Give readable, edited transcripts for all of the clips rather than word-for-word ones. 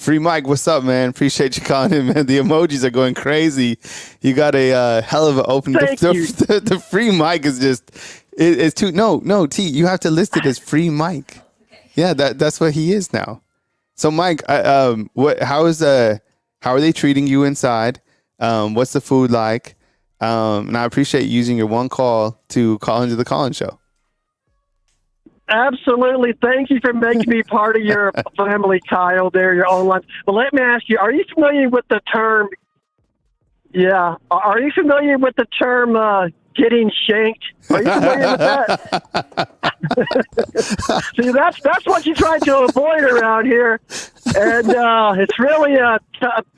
Free Mike, what's up, man? Appreciate you calling in, man. The emojis are going crazy. You got a hell of an opening. Thank you. The Free Mike is just it's too. No, T. You have to list it as Free Mike. Yeah, that's what he is now. So, Mike, how are they treating you inside? What's the food like? And I appreciate using your one call to call into the call-in show. Absolutely. Thank you for making me part of your family, Kyle, there, your online. But let me ask you, are you familiar with the term, are you familiar with the term getting shanked? Are you familiar with that? See, that's what you try to avoid around here. And it's really a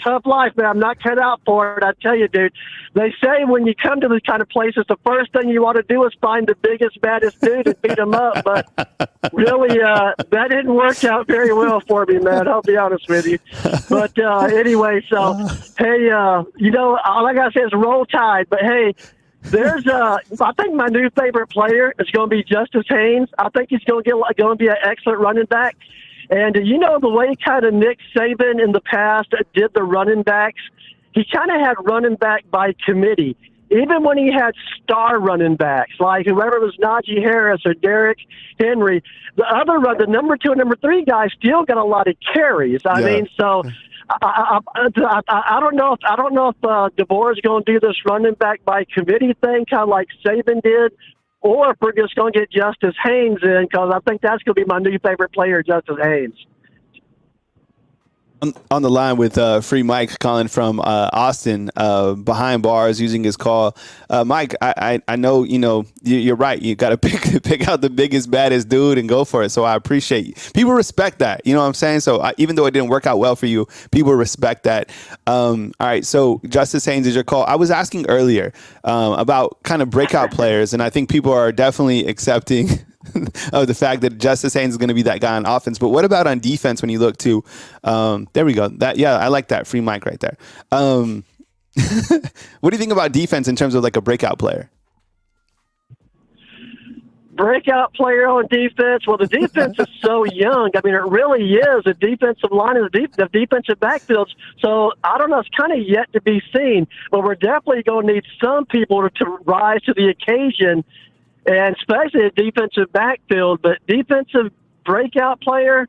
tough life, man. I'm not cut out for it, I tell you, dude. They say when you come to these kind of places, the first thing you want to do is find the biggest, baddest dude and beat him up. But really, that didn't work out very well for me, man. I'll be honest with you. But anyway, so, hey, all I got to say is roll tide. But, hey, I think my new favorite player is going to be Justice Haynes. I think he's going to be an excellent running back. And the way kind of Nick Saban in the past did the running backs, he kind of had running back by committee. Even when he had star running backs, like whoever was Najee Harris or Derrick Henry, the number 2 and number 3 guys still got a lot of carries. I mean, so I don't know if DeBoer is going to do this running back by committee thing, kind of like Saban did, or if we're just going to get Justice Haynes in, because I think that's going to be my new favorite player, Justice Haynes. On the line with Free Mike calling from Austin, behind bars, using his call. Mike, I know you're right. You got to pick out the biggest, baddest dude and go for it. So I appreciate you. People respect that. You know what I'm saying? So even though it didn't work out well for you, people respect that. All right. So Justice Haynes is your call. I was asking earlier about kind of breakout players, and I think people are definitely accepting of the fact that Justice Haynes is going to be that guy on offense. But what about on defense when you look to there we go. I like that. Free Mike right there. What do you think about defense in terms of like a breakout player? Breakout player on defense? Well, the defense is so young. I mean, it really is. The defensive line and the defensive backfields. So, I don't know. It's kind of yet to be seen. But we're definitely going to need some people to rise to the occasion, and especially a defensive backfield. But defensive breakout player,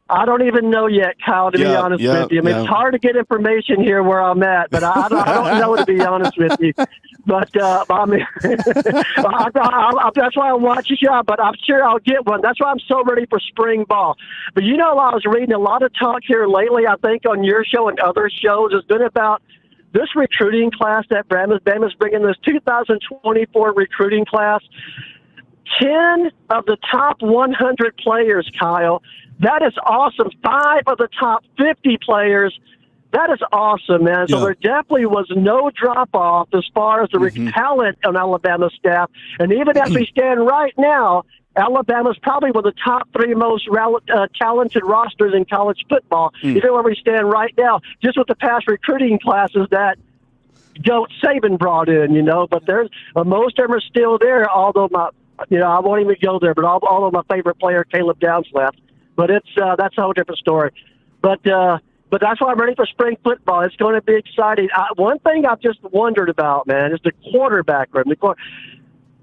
I don't even know yet, Kyle, to be honest with you. I mean, it's hard to get information here where I'm at, but I don't know, to be honest with you. But, I mean, that's why I watch your show, but I'm sure I'll get one. That's why I'm so ready for spring ball. But, I was reading a lot of talk here lately, I think, on your show and other shows. It's been about this recruiting class that Bama's bringing, this 2024 recruiting class. 10 of the top 100 players, Kyle. That is awesome. 5 of the top 50 players. That is awesome, man. So there definitely was no drop-off as far as the talent on Alabama's staff. And even as we stand right now, Alabama's probably one of the top 3 most talented rosters in college football, even where we stand right now, just with the past recruiting classes that Goat Saban brought in, But there's most of them are still there, although I won't even go there, but although my favorite player, Caleb Downs, left. But that's a whole different story. But that's why I'm ready for spring football. It's going to be exciting. One thing I've just wondered about, man, is the quarterback room.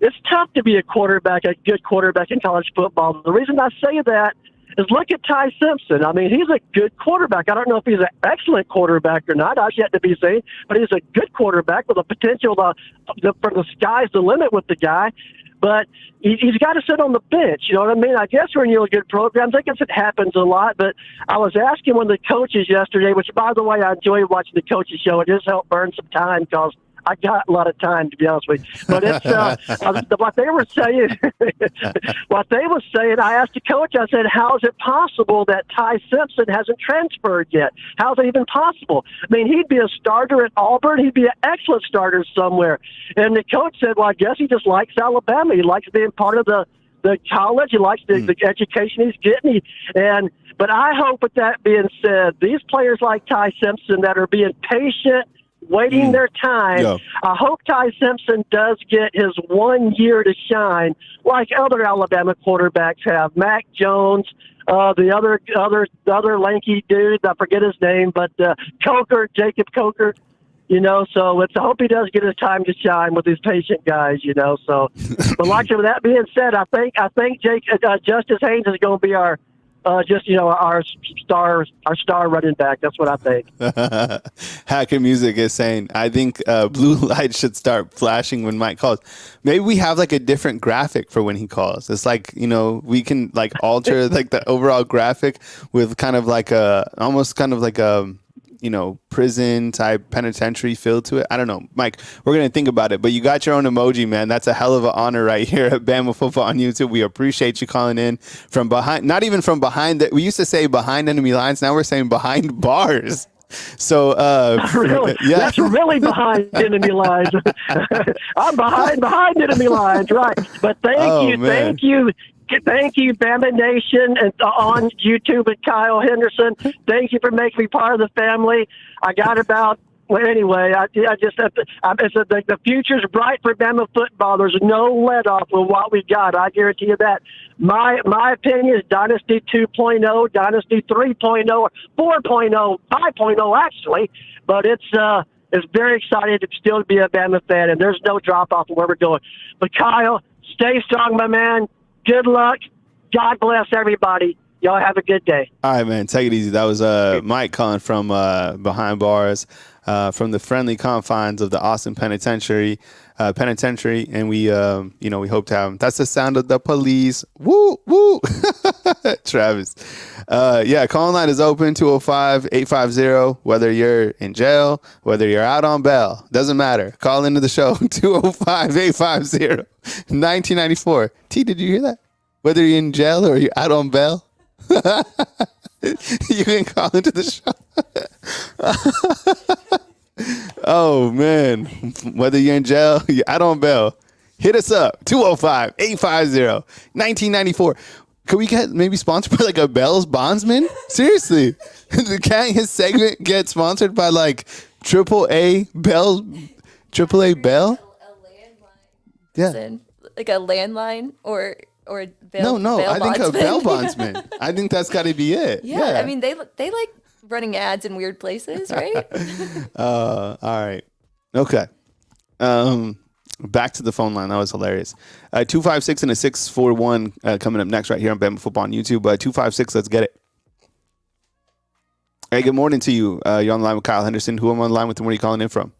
It's tough to be a good quarterback in college football. The reason I say that is look at Ty Simpson. I mean, he's a good quarterback. I don't know if he's an excellent quarterback or not. That's yet to be seen. But he's a good quarterback with the potential for the sky's the limit with the guy. But he's got to sit on the bench, you know what I mean? I guess when you're in good programs, I guess it happens a lot. But I was asking one of the coaches yesterday, which, by the way, I enjoy watching the coaches show. It just helped burn some time because I got a lot of time, to be honest with you. But it's what they were saying. I asked the coach, I said, how is it possible that Ty Simpson hasn't transferred yet? How is it even possible? I mean, he'd be a starter at Auburn. He'd be an excellent starter somewhere. And the coach said, well, I guess he just likes Alabama. He likes being part of the college. He likes the education he's getting. But I hope, with that being said, these players like Ty Simpson that are being patient waiting their time. Yo. I hope Ty Simpson does get his 1 year to shine like other Alabama quarterbacks have. Mac Jones, the other lanky dude, I forget his name, but Jacob Coker. So I hope he does get his time to shine with these patient guys. So, but like with that being said, I think Justice Haynes is going to be our star running back. That's what I think. Hacker Music is saying, I think blue light should start flashing when Mike calls. Maybe we have like a different graphic for when he calls. It's like, we can like alter like the overall graphic with kind of like almost kind of like a prison type penitentiary feel to it. I don't know, Mike, we're going to think about it, but you got your own emoji, man. That's a hell of an honor right here at Bama Football on YouTube. We appreciate you calling in from behind, not even from behind we used to say behind enemy lines. Now we're saying behind bars. So, really? Yeah. That's really behind enemy lines. I'm behind enemy lines. Right. But thank you, Bama Nation, and on YouTube and Kyle Henderson. Thank you for making me part of the family. I got about. Well, anyway, I just have to. The future's bright for Bama football. There's no let off with what we got. I guarantee you that. My opinion is Dynasty 2.0, Dynasty 3.0, 4.0, 5.0 actually. But it's very exciting to still be a Bama fan, and there's no drop off of where we're going. But Kyle, stay strong, my man. Good luck. God bless everybody. Y'all have a good day. All right, man. Take it easy. That was Mike calling from behind bars, from the friendly confines of the Austin Penitentiary, and we hope to have him. That's the sound of the police. Woo, woo. Travis. Call line is open, 205-850, whether you're in jail, whether you're out on bail, doesn't matter. Call into the show, 205-850-1994. T, did you hear that? Whether you're in jail or you're out on bail, you can call into the show. Oh, man. Whether you're in jail, you're out on bail, hit us up, 205-850-1994. Could we get maybe sponsored by like a Bell's Bondsman? Seriously. Can't his segment get sponsored by like AAA Bell? A landline. Yeah. Like a landline or bail, no. bail I think a bondsman. bail bondsman. I think that's got to be it. Yeah, I mean they like running ads in weird places, right? All right. Okay. Back to the phone line. That was hilarious. 256 and a 641 coming up next right here on Bama Football on YouTube. 256, let's get it. Hey, good morning to you. You're on the line with Kyle Henderson. Who am I on the line with and where are you calling in from?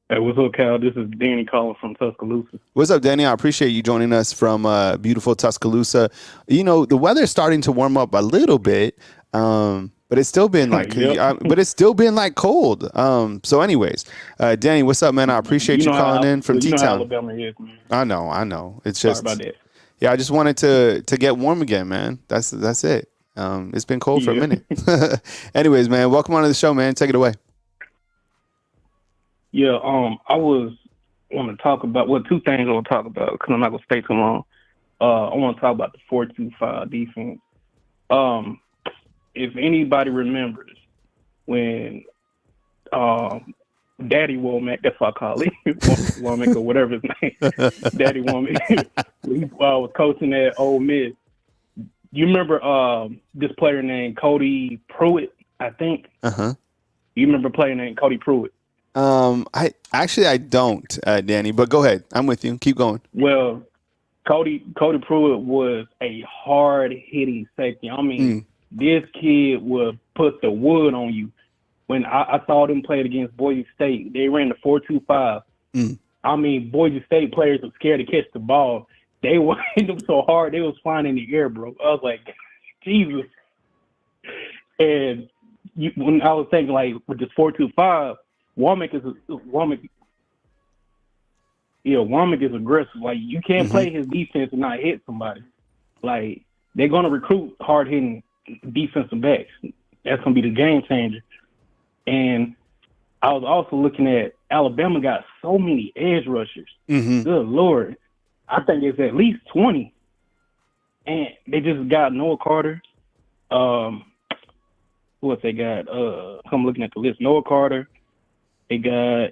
Hey, what's up, Kyle? This is Danny calling from Tuscaloosa. What's up, Danny? I appreciate you joining us from beautiful Tuscaloosa. The weather's starting to warm up a little bit, but it's still been like, cold. So, anyways, Danny, what's up, man? I appreciate you calling in from T-Town. Alabama is, man. I know. It's Sorry just about that. Yeah, I just wanted to get warm again, man. That's it. It's been cold for a minute. Anyways, man, welcome on to the show, man. Take it away. Yeah, want to talk about, two things I want to talk about because I'm not going to stay too long. I want to talk about the 4-2-5 defense. If anybody remembers when Daddy Womack, that's what I call him, Womack or whatever his name, Daddy Womack, he was coaching at Ole Miss. You remember this player named Cody Pruitt, I think? Uh-huh. You remember a player named Cody Pruitt? I don't, Danny, but go ahead. I'm with you. Keep going. Well, Cody Pruitt was a hard-hitting safety. I mean, this kid would put the wood on you. When I saw them play against Boise State, they ran the 4-2-5. I mean, Boise State players were scared to catch the ball. They were hitting them so hard, they was flying in the air, bro. I was like, Jesus. And when I was thinking, like, with this 4-2-5, Womack is aggressive. Like, you can't play his defense and not hit somebody. Like, they're going to recruit hard-hitting defensive backs. That's going to be the game changer. And I was also looking at Alabama got so many edge rushers. Good Lord. I think it's at least 20. And they just got Noah Carter. Who else they got? I'm looking at the list. Noah Carter. They got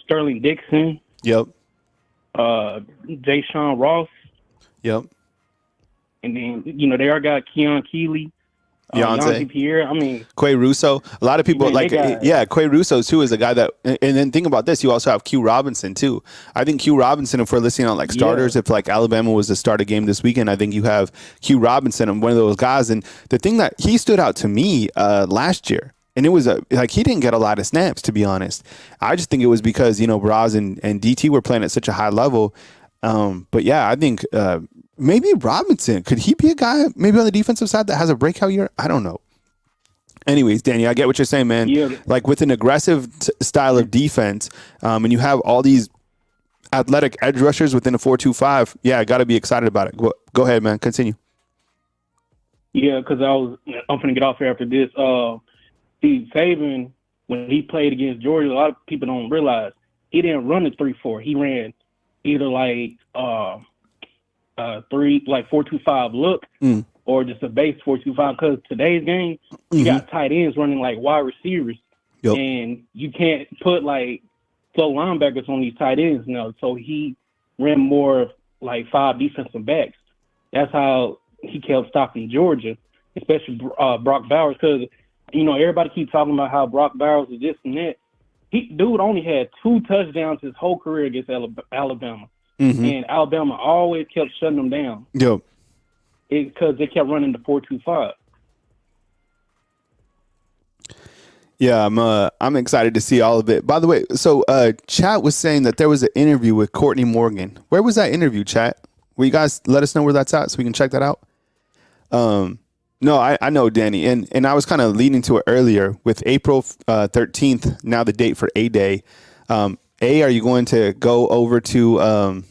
Sterling Dixon, Yep. Jay-Sean Ross, Yep. and then they already got Keon Keeley, Yonte Pierre. I mean, Quay Russo. A lot of people man, Quay Russo too is a guy that, and then think about this. You also have Q Robinson too. I think Q Robinson, if we're listening on like starters, if like Alabama was to start a game this weekend, I think you have Q Robinson and one of those guys. And the thing that he stood out to me last year, and it was like he didn't get a lot of snaps, to be honest. I just think it was because Braz and DT were playing at such a high level. But yeah, I think maybe Robinson, could he be a guy maybe on the defensive side that has a breakout year? I don't know. Anyways, Danny, I get what you're saying, man. Yeah. Like with an aggressive style of defense, and you have all these athletic edge rushers within a 4-2-5. Yeah, I got to be excited about it. Go ahead, man. Continue. Yeah, because I'm going to get off here after this. Steve Saban, when he played against Georgia, a lot of people don't realize he didn't run the 3-4. He ran either like 4-2-5 look or just a base 4-2-5. Because today's game, you got tight ends running like wide receivers, and you can't put like slow linebackers on these tight ends now. So he ran more like 5 defensive backs. That's how he kept stopping Georgia, especially Brock Bowers. Because everybody keeps talking about how Brock Bowers is this and that. Dude only had 2 touchdowns his whole career against Alabama. And Alabama always kept shutting them down. Yep. Because they kept running the 4-2-5. Yeah, I'm excited to see all of it. By the way, so Chat was saying that there was an interview with Courtney Morgan. Where was that interview, Chat? Will you guys let us know where that's at so we can check that out? No, I know, Danny, and I was kind of leading to it earlier with April 13th. Now the date for A-Day. Are you going to go over to?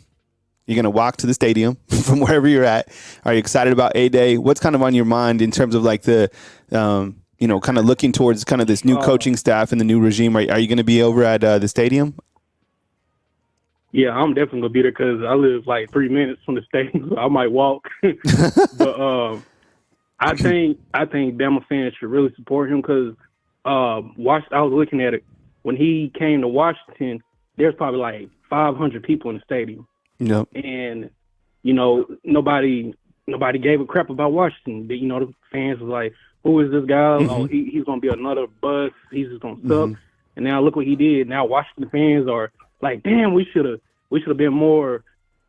You're going to walk to the stadium from wherever you're at. Are you excited about A-Day? What's kind of on your mind in terms of like the, kind of looking towards kind of this new coaching staff and the new regime? Are you going to be over at the stadium? Yeah, I'm definitely going to be there because I live like 3 minutes from the stadium. So I might walk. But I think Bama fans should really support him because I was looking at it. When he came to Washington, there's probably like 500 people in the stadium. Yep. And, nobody gave a crap about Washington. The fans was like, who is this guy? Oh, he's going to be another bust. He's just going to suck. And now look what he did. Now Washington fans are like, damn, we should have been more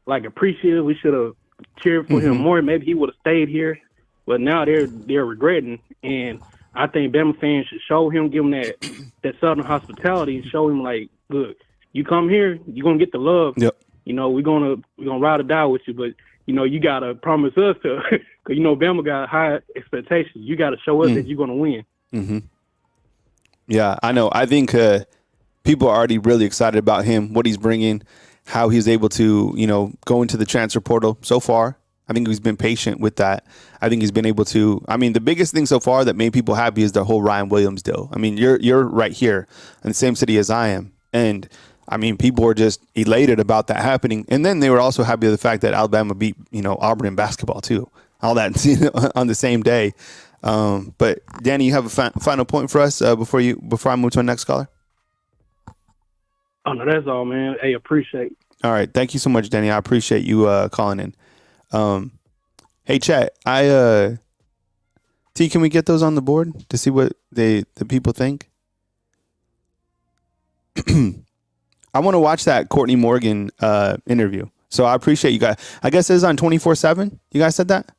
like appreciative. We should have cheered for him more. Maybe he would have stayed here. But now they're regretting. And I think Bama fans should show him, give him that Southern hospitality and show him like, look, you come here, you're going to get the love. Yep. We're gonna ride or die with you, but you gotta promise us to, because Bama got high expectations. You gotta show us that you're gonna win. Yeah, I know. I think people are already really excited about him, what he's bringing, how he's able to go into the transfer portal so far. I think he's been patient with that. I think he's been able to. I mean, the biggest thing so far that made people happy is the whole Ryan Williams deal. I mean, you're right here in the same city as I am, and I mean, people were just elated about that happening. And then they were also happy with the fact that Alabama beat, Auburn in basketball too. All that on the same day. But Danny, you have a final point for us before I move to our next caller? Oh, no, that's all, man. Hey, appreciate it. All right. Thank you so much, Danny. I appreciate you calling in. Hey, chat. T, can we get those on the board to see what the people think? I want to watch that Courtney Morgan interview. So I appreciate you guys. I guess it's on 24/7. You guys said that?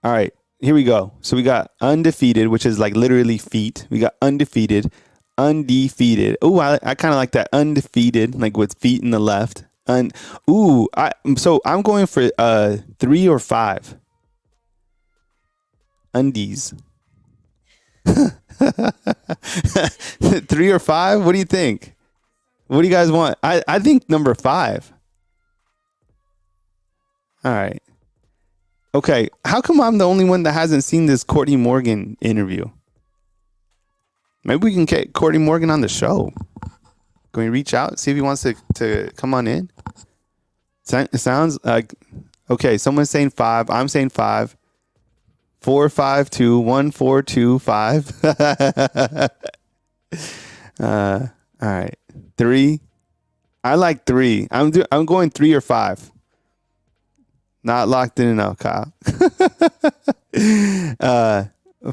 All right. Here we go. So we got undefeated, which is like literally feet. We got undefeated. Oh, I kind of like that. Undefeated, like with feet in the left. So I'm going for 3 or 5. Undies. 3 or 5? What do you think? What do you guys want? I think number 5. All right. Okay. How come I'm the only one that hasn't seen this Courtney Morgan interview? Maybe we can get Courtney Morgan on the show. Can we reach out, see if he wants to come on in? It sounds like, okay, someone's saying 5. I'm saying 5. 452-1425. All right. 3. I like 3. I'm going 3 or 5. Not locked in enough, Kyle.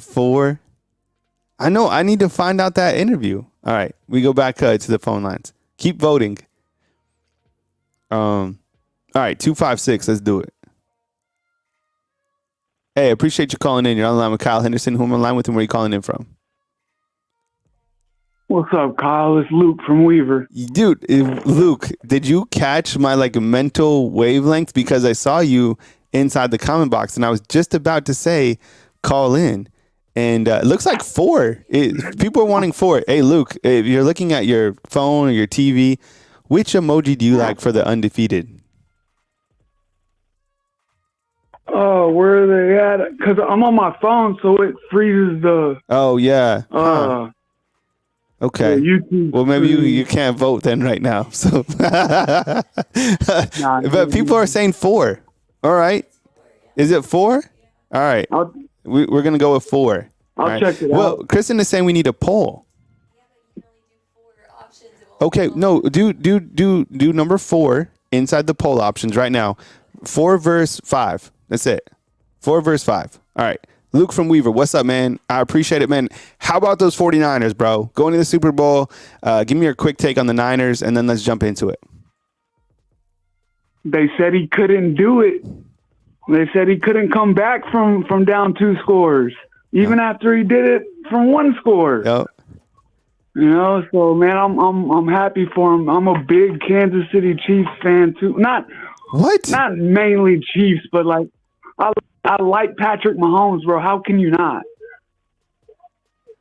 4. I know. I need to find out that interview. All right. We go back to the phone lines. Keep voting. All right. 256. Let's do it. Hey, appreciate you calling in. You're on the line with Kyle Henderson. Who am I on the line with and where are you calling in from? What's up, Kyle? It's Luke from Weaver. Dude, Luke, did you catch my mental wavelength? Because I saw you inside the comment box and I was just about to say call in. And it looks like 4. People are wanting 4. Hey, Luke, if you're looking at your phone or your TV, which emoji do you like for the undefeated? Oh, where are they at? Because I'm on my phone, so it freezes the... Oh, yeah. Okay. YouTube well, maybe you can't vote then right now. So, but people are saying 4. All right. Is it 4? All right. We're gonna go with 4. I'll check it out. Well, Kristen is saying we need a poll. Okay. No. Do number 4 inside the poll options right now. 4 verse 5. That's it. 4 verse 5. All right. Luke from Weaver, what's up, man? I appreciate it, man. How about those 49ers, bro? Going to the Super Bowl. Give me your quick take on the Niners, and then let's jump into it. They said he couldn't do it. They said he couldn't come back from down 2 scores, even after he did it from 1 score. Yep. You know, so man, I'm happy for him. I'm a big Kansas City Chiefs fan too. Not mainly Chiefs, but I like Patrick Mahomes, bro. How can you not?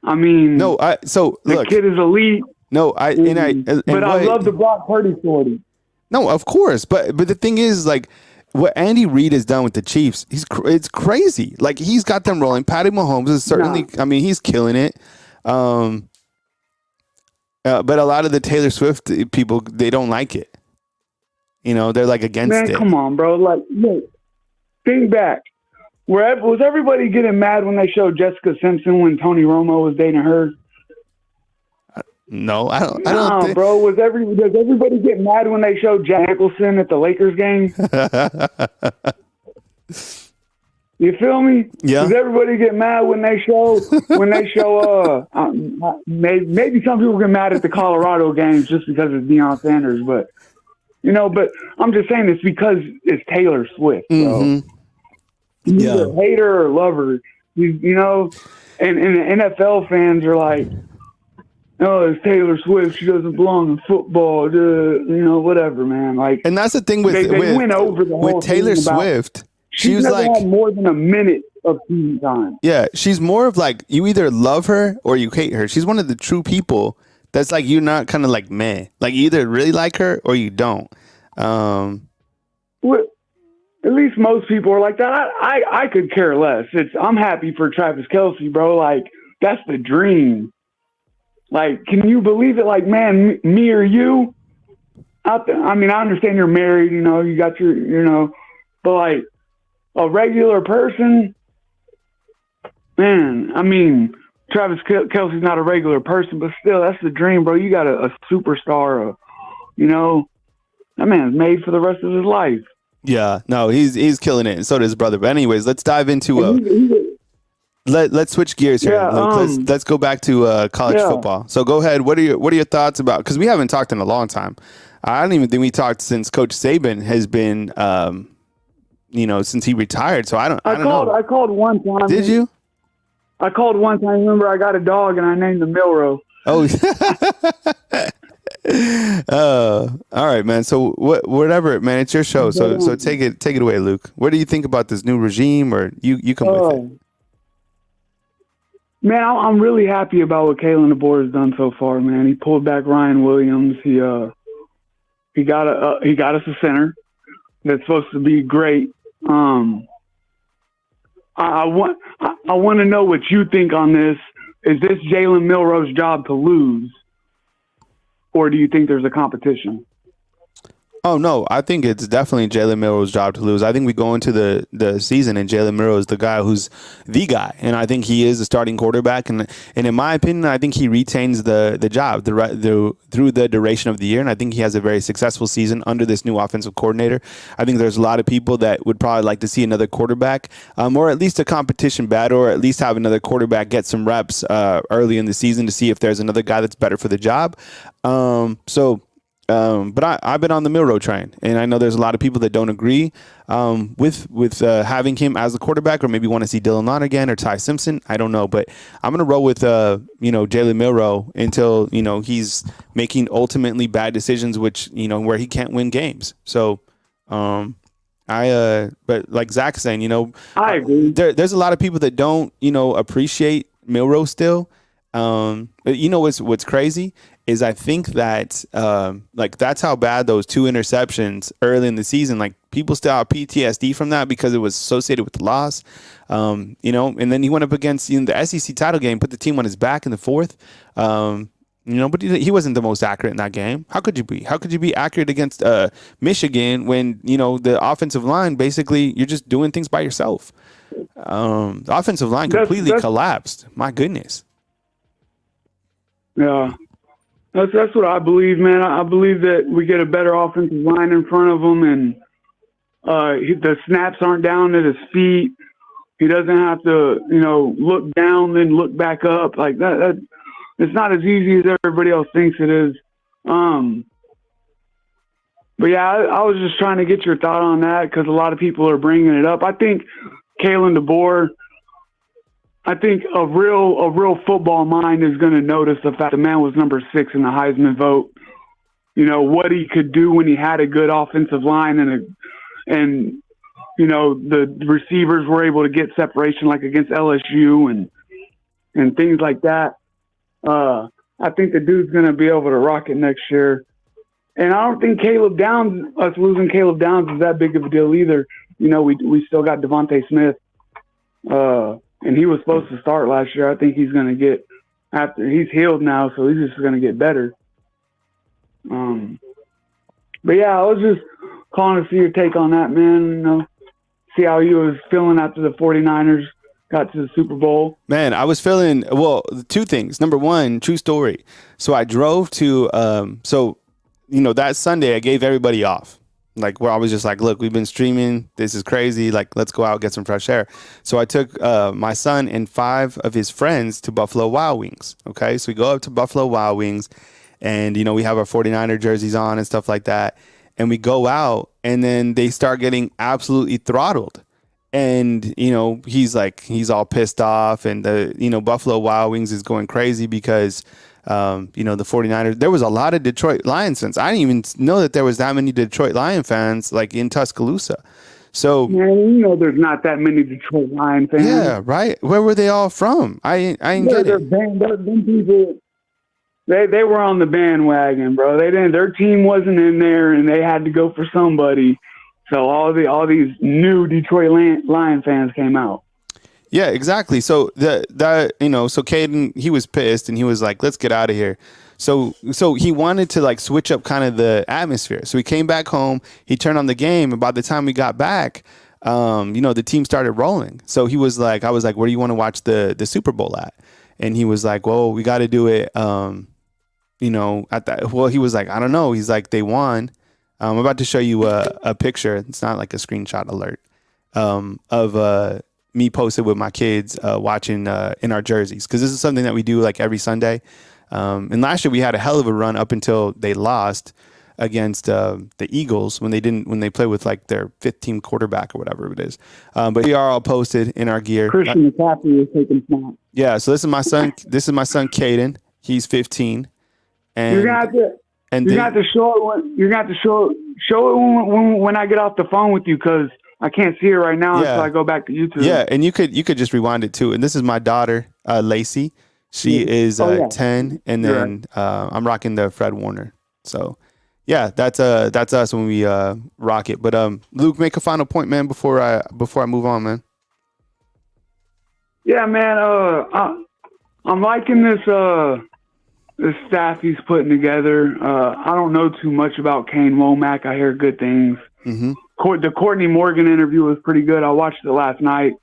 I mean, the kid is elite. No, I love the Brock Purdy story. No, of course, but the thing is, what Andy Reid has done with the Chiefs, it's crazy. He's got them rolling. Patty Mahomes is certainly, he's killing it. But a lot of the Taylor Swift people, they don't like it. You know, they're against it. Man, come on, bro. Look, think back. Was everybody getting mad when they showed Jessica Simpson when Tony Romo was dating her? No, I don't think... bro. Does everybody get mad when they showed Jack Nicholson at the Lakers game? You feel me? Yeah. Does everybody get mad when they show maybe some people get mad at the Colorado games just because it's Deion Sanders, but I'm just saying it's because it's Taylor Swift, bro. Mm-hmm. You're either hater or lover, and the NFL fans are like, oh, it's Taylor Swift. She doesn't belong in football. Whatever, man. And that's the thing they went over the whole with Taylor Swift. She's never had more than a minute of TV time. Yeah, she's more of you either love her or you hate her. She's one of the true people that's you're not kind of meh. You either really like her or you don't. At least most people are like that. I could care less. I'm happy for Travis Kelce, bro. That's the dream. Can you believe it? Man, me or you out there. I mean, I understand you're married, you got your, but a regular person, man, I mean, Travis Kelce's not a regular person, but still, that's the dream, bro. You got a superstar, that man's made for the rest of his life. Yeah, no, he's killing it, and so does his brother. But anyways, let's dive into let's switch gears here. Yeah, let's go back to college football. So go ahead. What are your thoughts about? Because we haven't talked in a long time. I don't even think we talked since Coach Saban has been, since he retired. So I don't know. I called one time. Did you? I called one time. Remember, I got a dog and I named him Milrow. Oh. All right, man. So whatever, man. It's your show. So take it away, Luke. What do you think about this new regime, or you come with it? Man, I'm really happy about what Kalen DeBoer has done so far. Man, he pulled back Ryan Williams. He got us a center that's supposed to be great. I want to know what you think on this. Is this Jalen Milrow's job to lose? Or do you think there's a competition? Oh no, I think it's definitely Jalen Milroe's job to lose. I think we go into the season and Jalen Milroe is the guy who's the guy, and I think he is the starting quarterback. And in my opinion, I think he retains the job through the duration of the year, and I think he has a very successful season under this new offensive coordinator. I think there's a lot of people that would probably like to see another quarterback, or at least a competition battle, or at least have another quarterback get some reps early in the season to see if there's another guy that's better for the job. But I've been on the Milroe train, and I know there's a lot of people that don't agree with having him as the quarterback, or maybe want to see Dylan Lott again or Ty Simpson. I don't know, but I'm gonna roll with Jalen Milroe until he's making ultimately bad decisions, which where he can't win games. So, but like Zach's saying, I agree. There's a lot of people that don't appreciate Milroe still. But what's crazy is I think that that's how bad those 2 interceptions early in the season, like people still have PTSD from that because it was associated with the loss. And then he went up against the SEC title game, put the team on his back in the fourth. But he wasn't the most accurate in that game. How could you be? How could you be accurate against Michigan when the offensive line, basically you're just doing things by yourself? The offensive line completely collapsed. My goodness. Yeah, that's what I believe, man. I believe that we get a better offensive line in front of him, and the snaps aren't down at his feet. He doesn't have to, look down then look back up like that. It's not as easy as everybody else thinks it is. But yeah, I was just trying to get your thought on that because a lot of people are bringing it up. I think Kalen DeBoer. I think a real football mind is going to notice the fact the man was number 6 in the Heisman vote. What he could do when he had a good offensive line and the receivers were able to get separation like against LSU and things like that. I think the dude's going to be able to rock it next year. And I don't think us losing Caleb Downs is that big of a deal either. We still got Devontae Smith. And he was supposed to start last year. I think he's going to get after he's healed now, so he's just going to get better. But yeah, I was just calling to see your take on that, man. See how you was feeling after the 49ers got to the Super Bowl. Man, I was feeling, 2 things. Number one, true story. So I drove to, that Sunday I gave everybody off. Like where I was just like, look, we've been streaming. This is crazy. Like, let's go out, get some fresh air. So I took my son and 5 of his friends to Buffalo Wild Wings. Okay. So we go up to Buffalo Wild Wings and, we have our 49er jerseys on and stuff like that. And we go out and then they start getting absolutely throttled. And, he's all pissed off and Buffalo Wild Wings is going crazy because the 49ers, there was a lot of Detroit Lions fans. I didn't even know that there was that many Detroit Lion fans like in Tuscaloosa. So man, there's not that many Detroit Lion fans. Yeah, right. Where were they all from? I didn't get it. Them people, they were on the bandwagon, bro. They didn't. Their team wasn't in there, and they had to go for somebody. So all these new Detroit Lion fans came out. Yeah, exactly. So so Caden, he was pissed and he was like, let's get out of here. So he wanted to like switch up kind of the atmosphere. So he came back home, he turned on the game, and by the time we got back, the team started rolling. So he was like, I was like, where do you want to watch the Super Bowl at? And he was like, well, we got to do it, at that. Well, he was like, I don't know. He's like, they won. I'm about to show you a picture. It's not like a screenshot alert of me posted with my kids watching in our jerseys, because this is something that we do like every Sunday. And last year we had a hell of a run up until they lost against the Eagles when they play with like their 5th team quarterback or whatever it is. But we are all posted in our gear. Christian McCaffrey is taking snaps. Yeah, so this is my son. This is my son Caden. He's 15. And you're gonna have to show it when I get off the phone with you, because I can't see it right now until I go back to YouTube. Yeah, and you could just rewind it too. And this is my daughter, Lacey. She is 10, and then I'm rocking the Fred Warner. So yeah, that's us when we rock it. But Luke, make a final point, man, before I move on, man. Yeah, man. I'm liking this the staff he's putting together. I don't know too much about Kane Womack. I hear good things. Mm-hmm. The Courtney Morgan interview was pretty good. I watched it last night.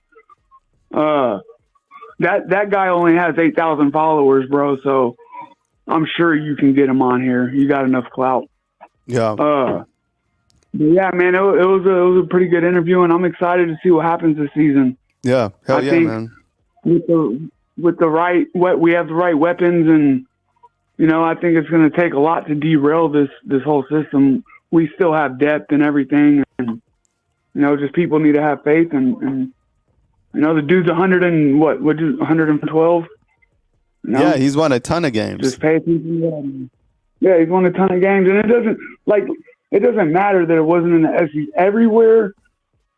That guy only has 8,000 followers, bro. So I'm sure you can get him on here. You got enough clout. Yeah. Yeah, man, it was a pretty good interview, and I'm excited to see what happens this season. Yeah. Hell I yeah, think man. With the right, we have the right weapons, and I think it's going to take a lot to derail this whole system. We still have depth and everything, and just people need to have faith. And the dude's 112. Yeah, he's won a ton of games. Just pay attention. Yeah, he's won a ton of games, and it doesn't matter that it wasn't in the SEC. Everywhere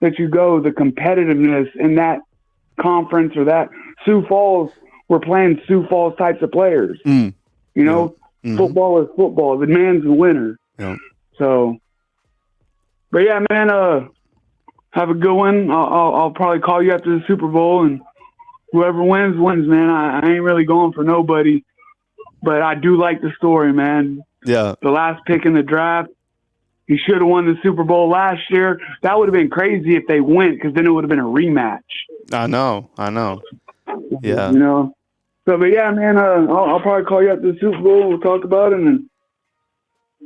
that you go, the competitiveness in that conference or that Sioux Falls, we're playing Sioux Falls types of players. Football is football. The man's the winner. Yeah. So, but yeah, man, have a good one. I'll probably call you after the Super Bowl, and whoever wins, man. I ain't really going for nobody, but I do like the story, man. Yeah. The last pick in the draft, he should have won the Super Bowl last year. That would have been crazy if they went, because then it would have been a rematch. I know. Yeah. So, but yeah, man, I'll probably call you after the Super Bowl. We'll talk about it and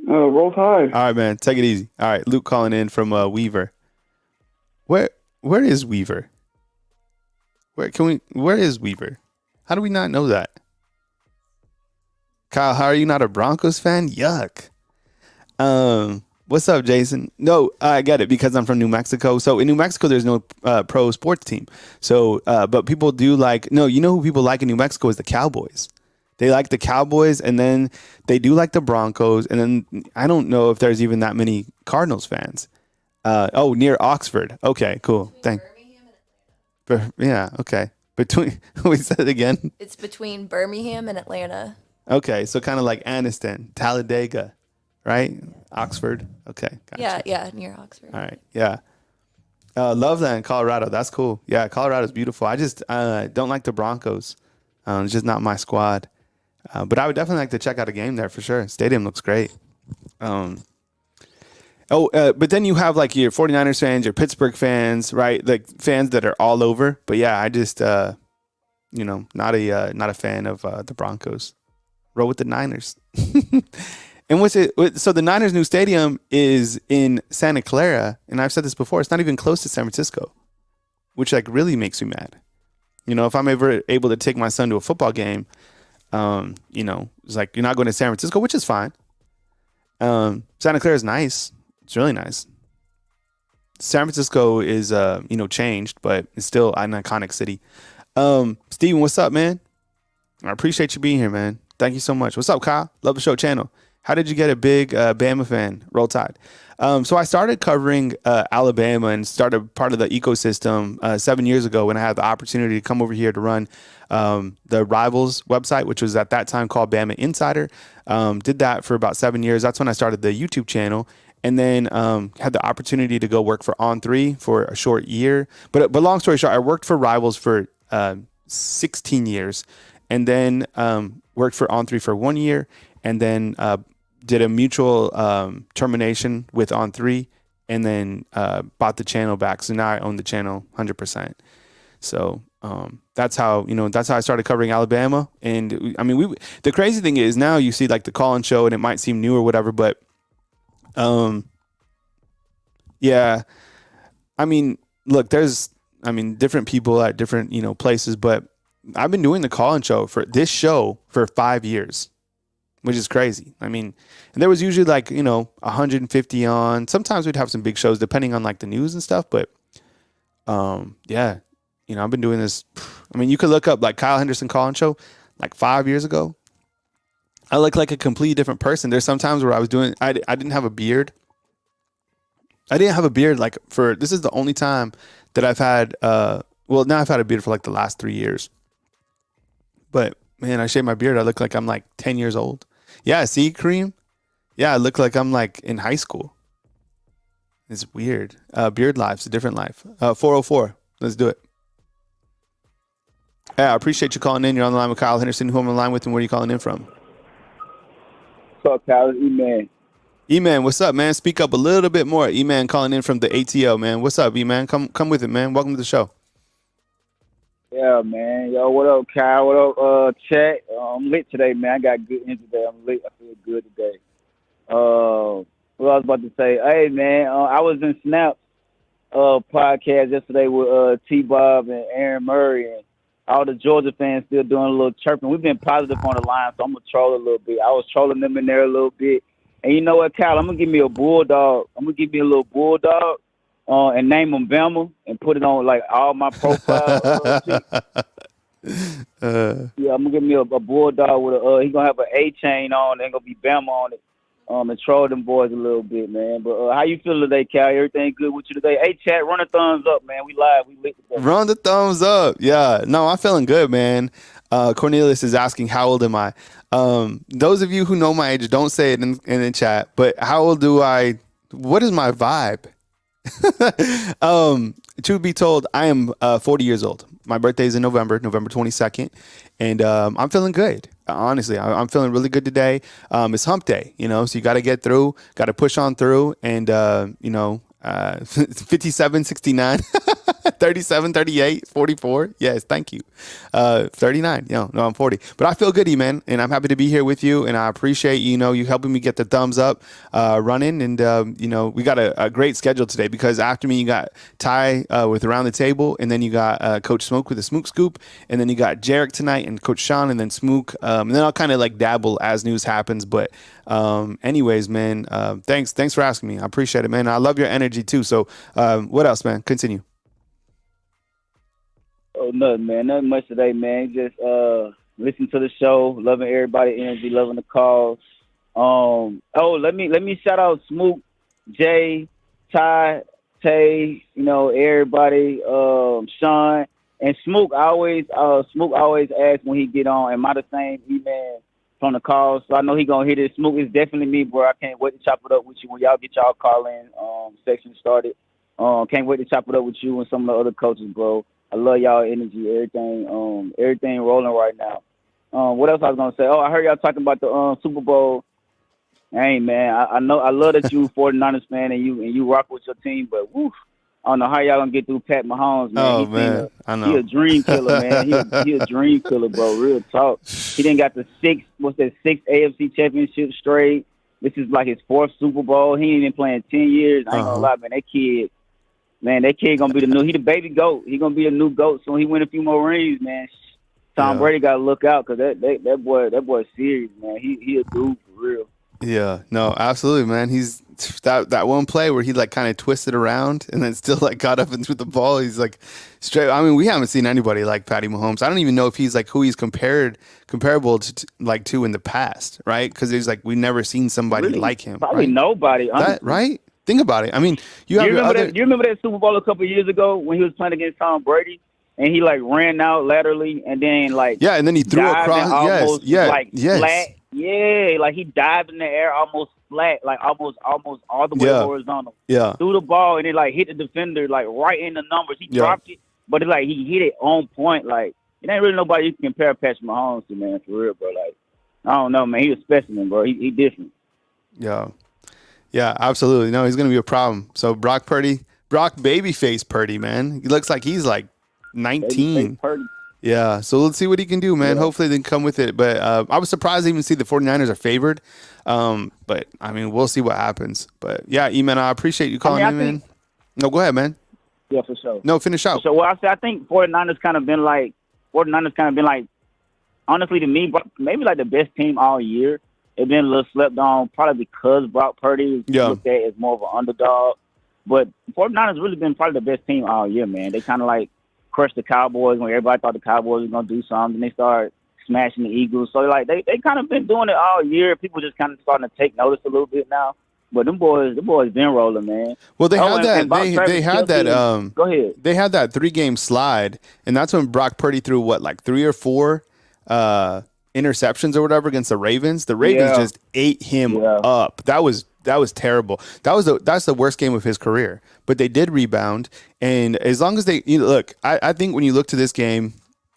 roll Tide. All right, man. Take it easy. All right, Luke calling in from Weaver. Where is Weaver? Where is Weaver? How do we not know that? Kyle, how are you not a Broncos fan? Yuck. What's up, Jason? No, I get it, because I'm from New Mexico. So in New Mexico, there's no pro sports team. So, but people do who people like in New Mexico is the Cowboys. They like the Cowboys, and then they do like the Broncos. And then I don't know if there's even that many Cardinals fans. Near Oxford. Okay, cool. Thanks. Yeah, okay. We said it again. It's between Birmingham and Atlanta. Okay, so kind of like Anniston, Talladega, right? Oxford. Okay, gotcha. Yeah, near Oxford. All right, yeah. Loveland, Colorado. That's cool. Yeah, Colorado's beautiful. I just don't like the Broncos. It's just not my squad. But I would definitely like to check out a game there for sure. Stadium looks great. But then you have like your 49ers fans, your Pittsburgh fans, right? Like fans that are all over. But yeah, I just, not a fan of the Broncos. Roll with the Niners. And so the Niners' new stadium is in Santa Clara, and I've said this before, it's not even close to San Francisco, which like really makes me mad. If I'm ever able to take my son to a football game, it's like you're not going to San Francisco, which is fine. Santa Clara is nice. It's really nice. San Francisco is, changed, but it's still an iconic city. Steven, what's up, man? I appreciate you being here, man. Thank you so much. What's up, Kyle? Love the show channel. How did you get a big Bama fan? Roll Tide. So I started covering Alabama and started part of the ecosystem 7 years ago when I had the opportunity to come over here to run the Rivals website, which was at that time called Bama Insider. Did that for about 7 years. That's when I started the YouTube channel. And then had the opportunity to go work for On3 for a short year. But long story short, I worked for Rivals for 16 years, and then worked for On3 for 1 year, and then did a mutual termination with On3, and then bought the channel back. So now I own the channel 100%. So that's how I started covering Alabama. And I mean, the crazy thing is now you see like the call-in show, and it might seem new or whatever, but yeah, I mean, look, different people at different, places, but I've been doing the call-in show for 5 years, which is crazy. I mean, and there was usually like, 150 on. Sometimes we'd have some big shows depending on like the news and stuff, but yeah, I've been doing this. I mean, you could look up like Kyle Henderson call-in show like 5 years ago. I look like a completely different person. There's some times where I didn't have a beard. I didn't have a beard this is the only time that I've had, now I've had a beard for like the last 3 years. But man, I shave my beard. I look like I'm like 10 years old. Yeah, see, Kareem? Yeah, I look like I'm like in high school. It's weird. Beard life's a different life. 404. Let's do it. Yeah, I appreciate you calling in. You're on the line with Kyle Henderson. Who am I on the line with, and where are you calling in from? up, Kyle? Emann. Emann, what's up, man? Speak up a little bit more. Emann calling in from the ATL, man. What's up, Emann? Come with it, man. Welcome to the show. Yeah, man. Yo, what up, Kyle? What up, Chat? I'm lit today, man. I got good energy today. I'm lit. I feel good today. What I was about to say, hey, man, I was in Snap podcast yesterday with T-Bob and Aaron Murray, and all the Georgia fans still doing a little chirping. We've been positive on the line, so I'm going to troll a little bit. I was trolling them in there a little bit. And you know what, Kyle? I'm going to give me a bulldog. I'm going to give me a little bulldog and name him Bama and put it on, like, all my profile. Yeah, I'm going to give me a bulldog with a he going to have an A-chain on. Ain't going to be Bama on it. And troll them boys a little bit, man. But how you feel today, Cal? Everything good with you today? Hey, chat, run a thumbs up, man. We live. We lit today. Run the thumbs up. Yeah. No, I'm feeling good, man. Cornelius is asking, how old am I? Those of you who know my age, don't say it in the chat. But how old do I? What is my vibe? Truth be told, I am 40 years old. My birthday is in November 22nd. And I'm feeling good. Honestly, I'm feeling really good today. It's hump day, so you got to get through, got to push on through. And, 57, 69, 37, 38, 44. Yes, thank you. 39. No, I'm 40. But I feel good, man, and I'm happy to be here with you. And I appreciate, you helping me get the thumbs up running. And, we got a great schedule today because after me, you got Ty with Around the Table. And then you got Coach Smoke with the Smook Scoop. And then you got Jarek tonight and Coach Sean and then Smook. And then I'll kind of like dabble as news happens. But anyways, man, thanks for asking me. I appreciate it, man. I love your energy too. So what else, man? Continue. Oh, nothing, man. Nothing much today, man. Just listen to the show, loving everybody energy, loving the calls. Let me shout out Smook, Jay, Ty, Tay, everybody, Sean, and Smook. Smook always asks when he get on, am I the same email from the calls? So I know he gonna hit it. Smook is definitely me, bro. I can't wait to chop it up with you when y'all get y'all call in section started. Can't wait to chop it up with you and some of the other coaches, bro. I love y'all energy, everything rolling right now. What else I was gonna say? I heard y'all talking about the Super Bowl. Hey, man, I know I love that you 49ers fan and you rock with your team, but woof, I don't know how y'all gonna get through Pat Mahomes, man. Oh, man, I know. He a dream killer, man. He a dream killer, bro. Real talk. He didn't got the sixth AFC championship straight. This is like his fourth Super Bowl. He ain't been playing 10 years. I ain't gonna lie, man. That kid gonna be he the baby GOAT. He gonna be a new GOAT soon. He win a few more rings, man. Tom Brady gotta look out because that boy's serious, man. He a dude for real. Yeah, no, absolutely, man. He's that one play where he like kind of twisted around and then still like got up and threw the ball. He's like straight. I mean, we haven't seen anybody like Patty Mahomes. I don't even know if he's like who he's comparable to in the past, right? Because there's like we've never seen somebody Really? like him. Probably right? Nobody, right? Think about it. I mean, you remember that Super Bowl a couple of years ago when he was playing against Tom Brady and he like ran out laterally and then like and then he threw across flat. Yeah, like he dived in the air almost flat, like almost all the way horizontal. Yeah. Threw the ball and it like hit the defender like right in the numbers. He dropped it, but it like he hit it on point. Like it ain't really nobody you can compare Patrick Mahomes to, man, for real, bro. Like I don't know, man. He a specimen, bro. He different. Yeah. Yeah, absolutely. No, he's gonna be a problem. So Brock Babyface Purdy, man. He looks like he's like 19. Yeah, so let's see what he can do, man. Yeah. Hopefully they can come with it. But I was surprised to even see the 49ers are favored. But, I mean, we'll see what happens. But, yeah, Emann, I appreciate you calling in, man. No, go ahead, man. Yeah, for sure. No, finish out. So, I think 49ers kind of been like, honestly, to me, maybe like the best team all year. They've been a little slept on, probably because Brock Purdy is looked at as more of an underdog. But 49ers really been probably the best team all year, man. They kind of like crushed the Cowboys when everybody thought the Cowboys was going to do something. They started smashing the Eagles. So, like, they kind of been doing it all year. People just kind of starting to take notice a little bit now. But them boys been rolling, man. Well, they had that. Go ahead. They had that 3-game slide, and that's when Brock Purdy threw, 3 or 4 interceptions or whatever against the Ravens. The Ravens just ate him up. That was terrible. That's the worst game of his career. But they did rebound, and as long as they look, I think when you look to this game,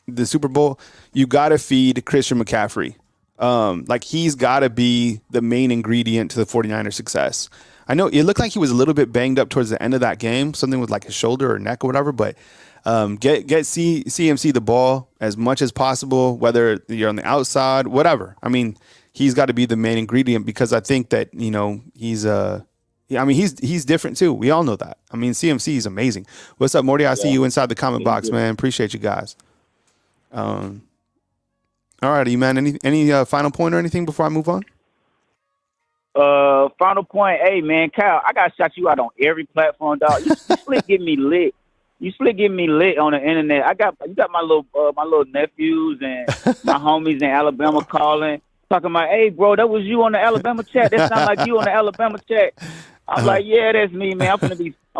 the Super Bowl, you got to feed Christian McCaffrey. Like he's got to be the main ingredient to the 49ers success. I know it looked like he was a little bit banged up towards the end of that game, something with like his shoulder or neck or whatever, but get CMC the ball as much as possible, whether you're on the outside, whatever. I mean, he's got to be the main ingredient because I think that, you know, he's different too. We all know that. I mean, CMC is amazing. What's up, Morty? I see you inside the comment box, man. Appreciate you guys. All right, Emann, any final point or anything before I move on? Final point. Hey, man, Kyle, I got to shout you out on every platform, dog. You split get me lit. You split get me lit on the internet. You got my little nephews and my homies in Alabama calling, talking about, hey, bro, that was you on the Alabama chat. That sound like you on the Alabama chat. I'm like, yeah, that's me, man. I'm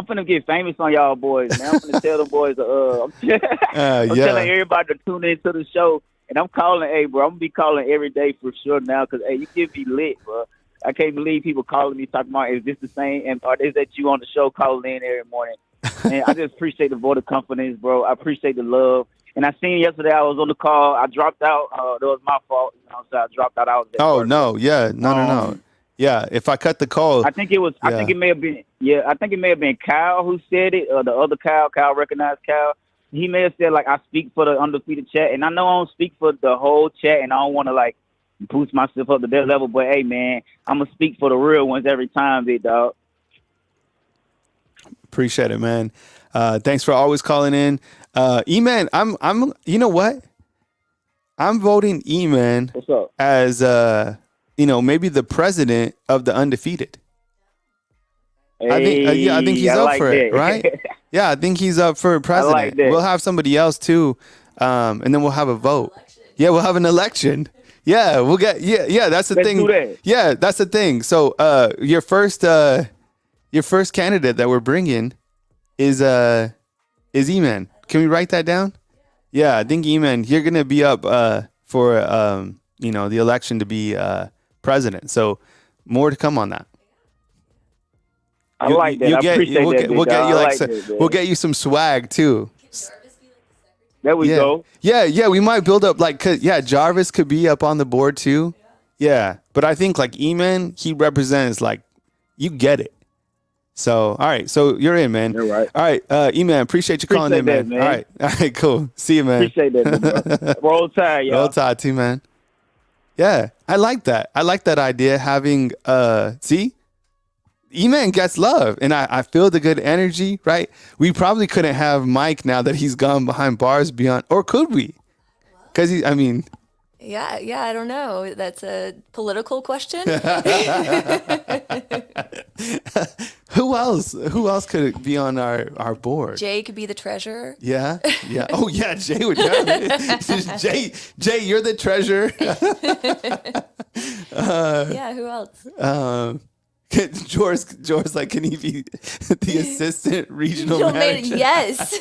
finna get famous on y'all boys, man. I'm finna tell them boys, I'm telling everybody to tune into the show. And I'm calling, hey, bro, I'm going to be calling every day for sure now because, hey, you get me lit, bro. I can't believe people calling me talking about, is this the same? And or is that you on the show calling in every morning? And I just appreciate the vote of confidence, bro. I appreciate the love. And I seen yesterday I was on the call. I dropped out. That was my fault. You know, so I dropped out. I was work. No. Yeah. No. Yeah, if I cut the call. I think it was. Yeah. I think it may have been. Yeah, I think it may have been Kyle who said it, or the other Kyle. Kyle recognized Kyle. He may have said, like, I speak for the undefeated chat. And I know I don't speak for the whole chat, and I don't want to, like, boost myself up to that level. But, hey, man, I'm going to speak for the real ones every time, big dog. Appreciate it, man. Thanks for always calling in. Emann, I'm you know what? I'm voting Emann as, maybe the president of the undefeated. Hey, I think he's up for it, right? Yeah, I think he's up for president. Like that. We'll have somebody else too, and then we'll have a vote. Yeah, we'll have an election. Yeah, we'll get. Yeah. That's the thing. Do that. Yeah, that's the thing. So, your first candidate that we're bringing is Emann. Can we write that down? Yeah, I think Emann, you're gonna be up for the election to be president. So, more to come on that. I like that. I appreciate that. We'll get you some swag too. There we go. Yeah. We might build up Jarvis could be up on the board too. Yeah, but I think like Emann, he represents like you get it. So all right, so you're in, man. You're right. All right, Emann, appreciate you calling in, man. All right, cool. See you, man. Appreciate that, bro. Roll Tide, y'all. Roll Tide too, man. Yeah, I like that. I like that idea. Having Emann gets love, and I feel the good energy, right? We probably couldn't have Mike now that he's gone behind bars beyond, or could we? Because Yeah, I don't know. That's a political question. Who else could be on our board? Jay could be the treasurer. Yeah. Oh yeah, Jay would. Jay, you're the treasurer. Yeah. Who else? George, like, can he be the assistant regional manager? Yes.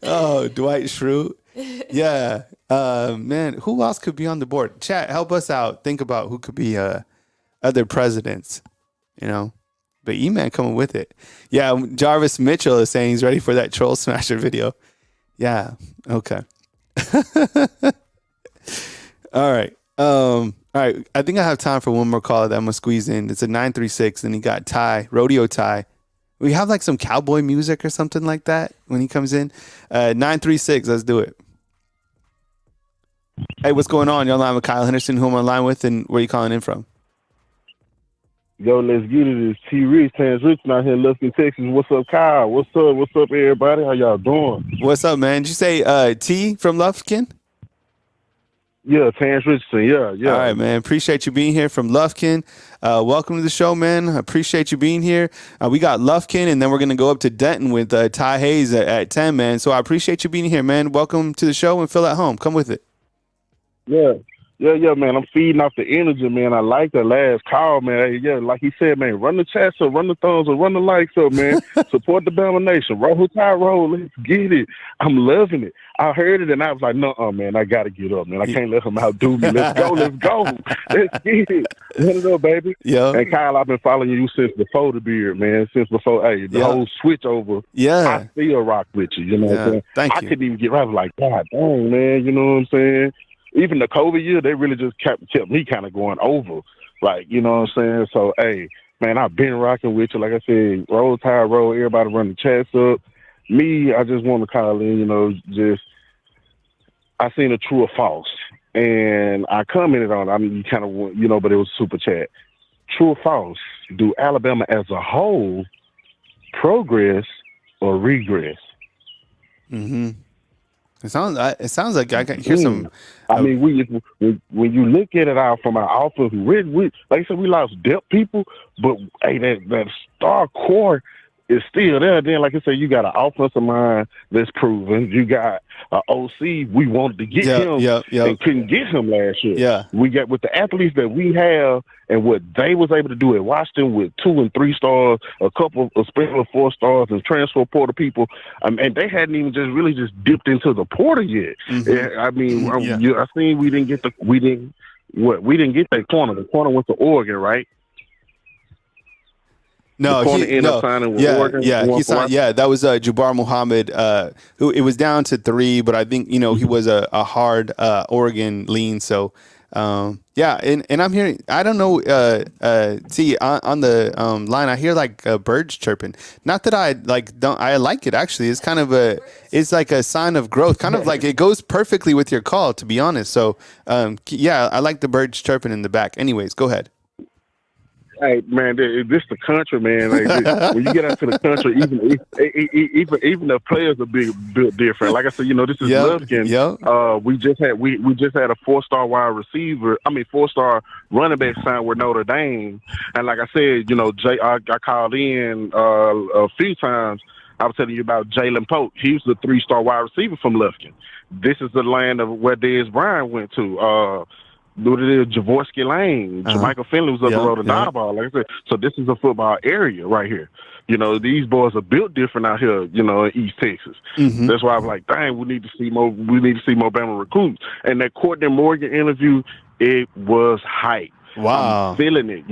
Oh, Dwight Schrute. Yeah. Man, who else could be on the board? Chat, help us out. Think about who could be other presidents, But Emann coming with it. Yeah, Jarvis Mitchell is saying he's ready for that Troll Smasher video. Yeah. Okay. All right. All right. I think I have time for one more call that I'm gonna squeeze in. It's a 936, and he got Ty, Rodeo Ty. We have like some cowboy music or something like that when he comes in. 936, let's do it. Hey, what's going on? You're online with Kyle Henderson, who I'm online with, and where are you calling in from? Yo, let's get it. It's T. Rich, Transrichton out here in Lufkin, Texas. What's up, Kyle? What's up, everybody? How y'all doing? What's up, man? Did you say T from Lufkin? Yeah, Terrence Richardson. Yeah. All right, man. Appreciate you being here from Lufkin. Welcome to the show, man. Appreciate you being here. We got Lufkin, and then we're going to go up to Denton with Ty Hayes at 10, man. So I appreciate you being here, man. Welcome to the show, and feel at home. Come with it. Yeah, man. I'm feeding off the energy, man. I like the last call, man. Yeah, like he said, man, run the chats up, run the thumbs up, run the likes up, man. Support the Bama Nation. Roll Tide roll. Let's get it. I'm loving it. I heard it, and I was like, no, man, I got to get up, man. I can't let him outdo me. Let's go. Let's get it. Run it up, baby. Yeah. And Kyle, I've been following you since before the beard, man. Since before, the whole switch over. Yeah. I still rock with you, you know what I'm saying? Thank you. I couldn't even get right. I was like, God dang, man, you know what I'm saying? even the COVID year, they really just kept me kind of going over. Like, you know what I'm saying? So, hey, man, I've been rocking with you. Like I said, roll tide, roll, everybody run the chats up. Me, I just want to call in, you know, just I seen a true or false. And I commented on it. I mean, you kind of, you know, but it was super chat. True or false? Do Alabama as a whole progress or regress? Mm-hmm. It sounds like I can hear some. I mean, when you look at it out from our offense, we like I said, we lost depth people, but hey, that star core is still there. Then, like I said, you got an offensive line that's proven. You got an OC. We wanted to get him and couldn't get him last year. Yeah, we got with the athletes that we have and what they was able to do at Washington with 2 and 3 stars, a couple of special 4 stars, and transfer portal people. And they hadn't even just dipped into the portal yet. Mm-hmm. I mean, I seen we didn't get that corner. The corner went to Oregon, right? No, he signed with Oregon. He signed. Yeah, that was Jabbar Muhammad. Who it was down to 3, but I think he was a hard Oregon lean. So and I'm hearing. I don't know. See on the line, I hear like birds chirping. Not that I don't. I like it actually. It's kind of it's like a sign of growth. Kind of like it goes perfectly with your call, to be honest. So I like the birds chirping in the back. Anyways, go ahead. Hey man, this the country, man. Like, when you get out to the country, even the players are built different. Like I said, this is Lufkin. We just had a 4-star wide receiver. 4-star running back signed with Notre Dame. And like I said, I called in a few times. I was telling you about Jalen Pope. He was the 3-star wide receiver from Lufkin. This is the land of where Dez Bryant went to. What it is, Javorsky Lane, Jermichael Finley was up the road to Dodgeball. Like I said, so this is a football area right here. These boys are built different out here, in East Texas. Mm-hmm. That's why I'm like, dang, we need to see more Bama recruits. And that Courtney Morgan interview, it was hype. Wow. I'm feeling it.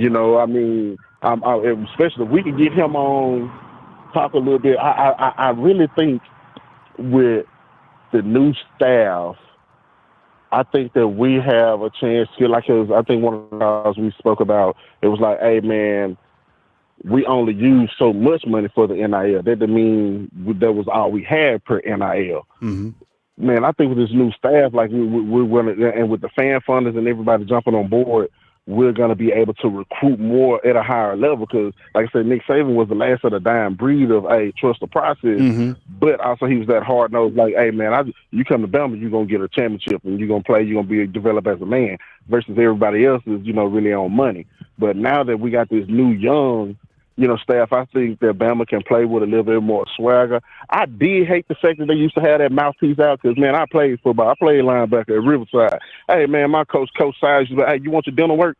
Especially if we can get him on, talk a little bit. I really think with the new staff, I think that we have a chance to, like I think one of the guys we spoke about, it was like, hey, man, we only use so much money for the NIL. That didn't mean that was all we had per NIL. Mm-hmm. Man, I think with this new staff, like we're going to, and with the fan funders and everybody jumping on board, we're going to be able to recruit more at a higher level because, like I said, Nick Saban was the last of the dying breed of, hey, trust the process. Mm-hmm. But also he was that hard-nosed, like, hey, man, you come to Bama, you're going to get a championship and you're going to play, you're going to be developed as a man versus everybody else is, really on money. But now that we got this new young, staff, I think that Bama can play with a little bit more swagger. I did hate the fact that they used to have that mouthpiece out because, man, I played football. I played linebacker at Riverside. Hey, man, my coach Size, was like, hey, you want your dinner work?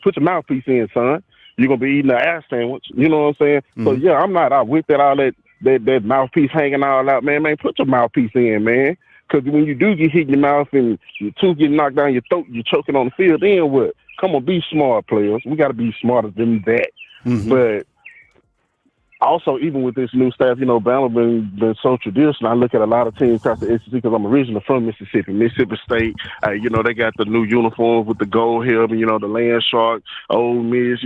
Put your mouthpiece in, son. You're going to be eating an ass sandwich. You know what I'm saying? Mm-hmm. So, yeah, I'm not out with that, all that mouthpiece hanging all out. Man, put your mouthpiece in, man. Because when you do get hit in your mouth and your tooth get knocked down your throat, you're choking on the field, then what? Come on, be smart, players. We got to be smarter than that. Mm-hmm. But also, even with this new staff, Bama been so traditional. I look at a lot of teams across the SEC because I'm originally from Mississippi State. They got the new uniforms with the gold helmet, the land shark, Ole Miss.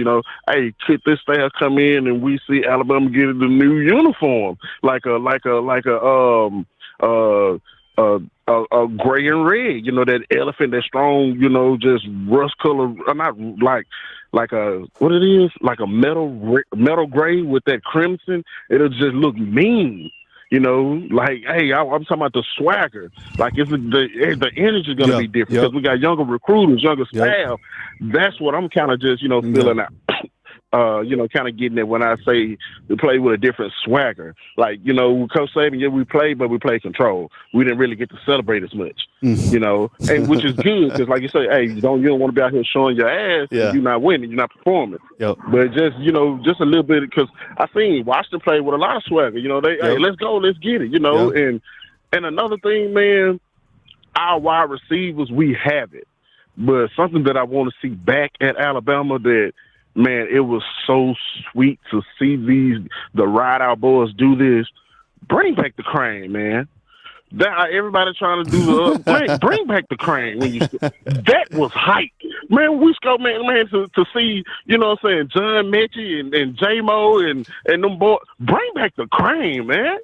Hey, could this staff come in and we see Alabama get the new uniform like a gray and red, that elephant, that strong, just rust color, not like a, what it is, like a metal gray with that crimson. It'll just look mean, like, hey, I'm talking about the swagger. Like, the energy is going to be different because we got younger recruiters, younger staff. That's what I'm kind of just, feeling out. Kind of getting it when I say we play with a different swagger. Like, Coach Saban, we played, but we played control. We didn't really get to celebrate as much, and which is good because, like you say, hey, you don't want to be out here showing your ass. Yeah. You're not winning, you're not performing. Yep. But just, just a little bit because I seen Washington play with a lot of swagger. Hey, let's go, let's get it. And another thing, man, our wide receivers, we have it, but something that I want to see back at Alabama that. Man, it was so sweet to see the ride out boys do this. Bring back the crane, man. Everybody trying to do the bring back the crane when you that was hype. Man, we go man to see, you know what I'm saying, John Mechie and J-Mo and them boys. Bring back the crane, man.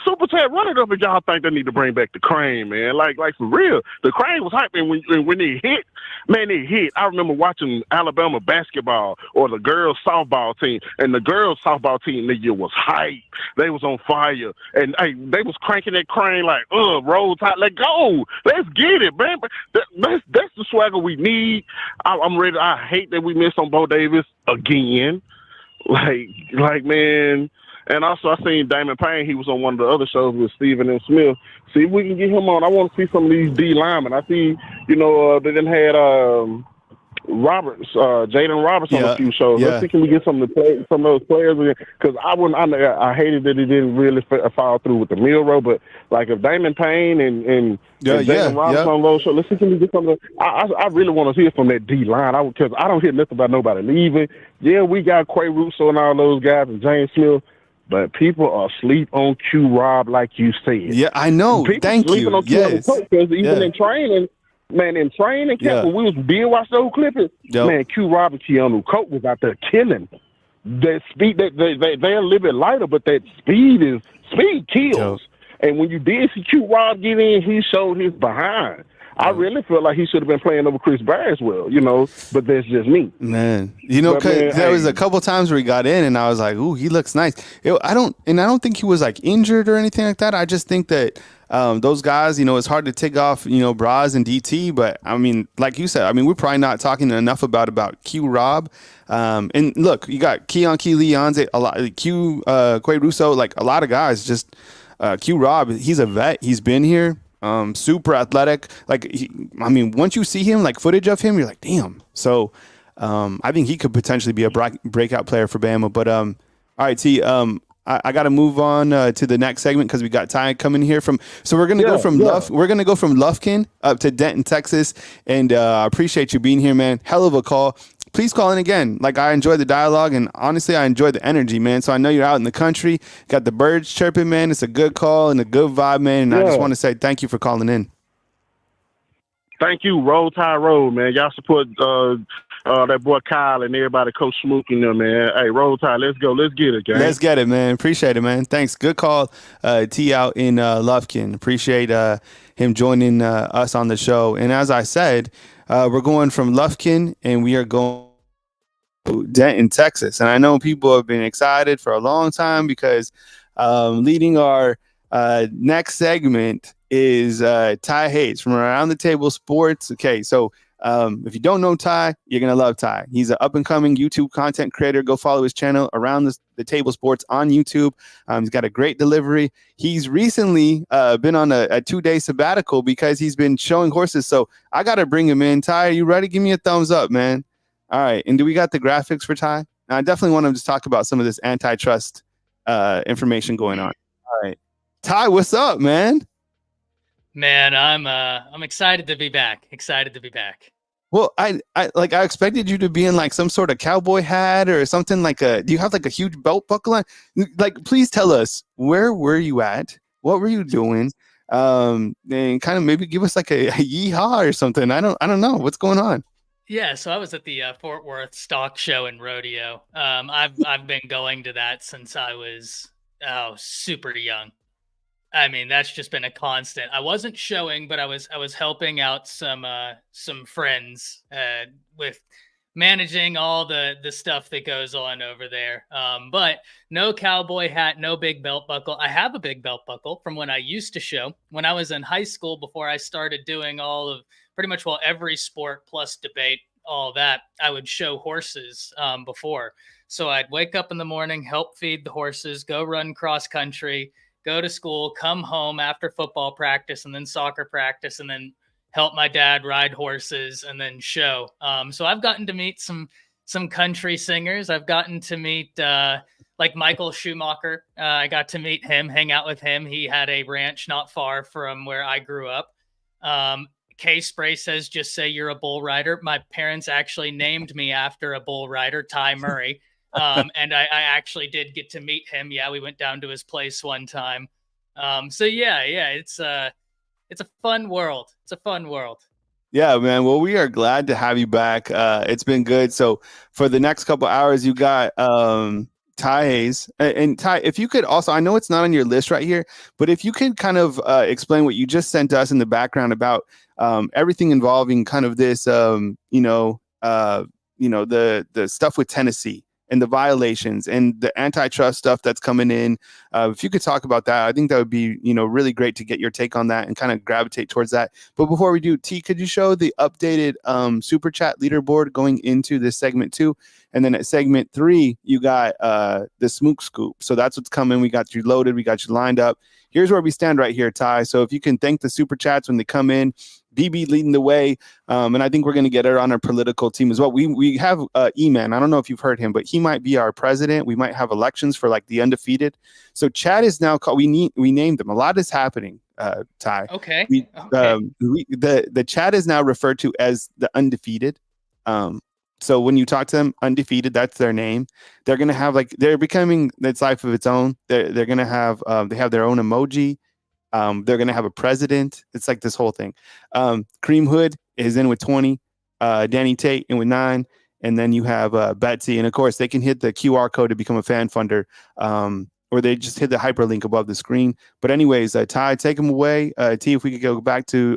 Super Chat, run it up if y'all think they need to bring back the crane, man. Like for real. The crane was hype, and when they hit, man, they hit. I remember watching Alabama basketball or the girls softball team, and the girls softball team that year was hype. They was on fire, and hey, they was cranking that crane like, roll tide, let go, let's get it, man. That's the swagger we need. I'm ready. I hate that we missed on Bo Davis again. Like man. And also, I seen Damon Payne. He was on one of the other shows with Stephen M. Smith. See if we can get him on. I want to see some of these D linemen. I see, they done had Roberts, Jaden Roberts on a few shows. Yeah. Let's see, can we get some of those players? Because I hated that he didn't really follow through with the Milrow. But like if Damon Payne and Jaden Roberts on those shows, let's see, can we get some of the. I really want to hear from that D line. Because I don't hear nothing about nobody leaving. Yeah, we got Quay Russo and all those guys and James Smith. But people are asleep on Q Rob, like you said. Yeah, I know. People Thank you. On yes. Because even in training, man, camp, when we was being watched those clippers, man, Q Rob and Keanu Cope was out there killing. That speed, they're a little bit lighter, but that speed kills. And when you did see Q Rob get in, he showed his behind. I really feel like he should have been playing over Chris Barswell, but that's just me. Man, there was a couple times where he got in, and I was like, "Ooh, he looks nice." I don't think he was like injured or anything like that. I just think that those guys, it's hard to take off, Braz and DT, but I mean, like you said, we're probably not talking enough about Q Rob. And look, you got Keon Keeley, Yonze, a lot, Quay Russo, like a lot of guys. Just Q Rob, he's a vet. He's been here. Super athletic. Once you see him, like footage of him, you're like, damn. So, I think he could potentially be a breakout player for Bama. But, all right, T, I got to move on to the next segment because we got Ty coming here so we're going to go from Lufkin up to Denton, Texas. And, I appreciate you being here, man. Hell of a call. Please call in again. Like, I enjoy the dialogue, and honestly, I enjoy the energy, man. So I know you're out in the country, got the birds chirping, man. It's a good call and a good vibe, man. And I just want to say thank you for calling in. Thank you. Roll Tide Roll, man. Y'all support that boy Kyle and everybody, Coach Smook and them, man. Hey, Roll Tide, let's go. Let's get it, gang. Let's get it, man. Appreciate it, man. Thanks. Good call, T out in Lufkin. Appreciate him joining us on the show. And as I said, we're going from Lufkin, and we are going to Denton, Texas. And I know people have been excited for a long time because leading our next segment is Ty Hayes from Around the Table Sports. Okay, so if you don't know Ty, you're going to love Ty. He's an up-and-coming YouTube content creator. Go follow his channel, Around the Table Sports, on YouTube. He's got a great delivery. He's recently been on a 2-day sabbatical because he's been showing horses. So I got to bring him in. Ty, are you ready? Give me a thumbs up, man. All right. And do we got the graphics for Ty? I definitely want him to talk about some of this antitrust information going on. All right. Ty, what's up, man? Man, I'm excited to be back. Well, I expected you to be in like some sort of cowboy hat or something do you have like a huge belt buckle on? Like, please tell us, where were you at? What were you doing? And kind of maybe give us like a yeehaw or something. I don't know what's going on. Yeah, so I was at the Fort Worth Stock Show and Rodeo. I've been going to that since I was super young. That's just been a constant. I wasn't showing, but I was helping out some friends with managing all the stuff that goes on over there. But no cowboy hat, no big belt buckle. I have a big belt buckle from when I used to show. When I was in high school, before I started doing pretty much every sport plus debate, all that, I would show horses before. So I'd wake up in the morning, help feed the horses, go run cross country, go to school, come home after football practice and then soccer practice, and then help my dad ride horses and then show. So I've gotten to meet some country singers. I've gotten to meet like Michael Schumacher. I got to meet him, hang out with him. He had a ranch not far from where I grew up. K Spray says, just say you're a bull rider. My parents actually named me after a bull rider, Ty Murray. And I actually did get to meet him. Yeah, we went down to his place one time. So yeah, it's a fun world. It's a fun world. Yeah, man. Well, we are glad to have you back. It's been good. So for the next couple hours, you got Ty Hayes. And Ty, if you could also, I know it's not on your list right here, but if you could kind of explain what you just sent us in the background about everything involving kind of this, the stuff with Tennessee and the violations and the antitrust stuff that's coming in. If you could talk about that, I think that would be, really great to get your take on that and kind of gravitate towards that. But before we do, T, could you show the updated Super Chat leaderboard going into this segment 2? And then at segment 3, you got the Smook Scoop. So that's what's coming. We got you loaded. We got you lined up. Here's where we stand right here, Ty. So if you can thank the Super Chats when they come in, BB leading the way, and I think we're going to get her on our political team as well. We have Emann. I don't know if you've heard him, but he might be our president. We might have elections for like the undefeated. So Chad is now called. We named him. A lot is happening, Ty. Okay. The Chad is now referred to as the undefeated. So when you talk to them, undefeated, that's their name. They're going to have they're becoming its life of its own. They're going to have they have their own emoji. They're going to have a president. It's like this whole thing. Cream Hood is in with 20. Danny Tate in with 9. And then you have Betsy. And, of course, they can hit the QR code to become a fan funder, or they just hit the hyperlink above the screen. But anyways, Ty, take them away. T, if we could go back to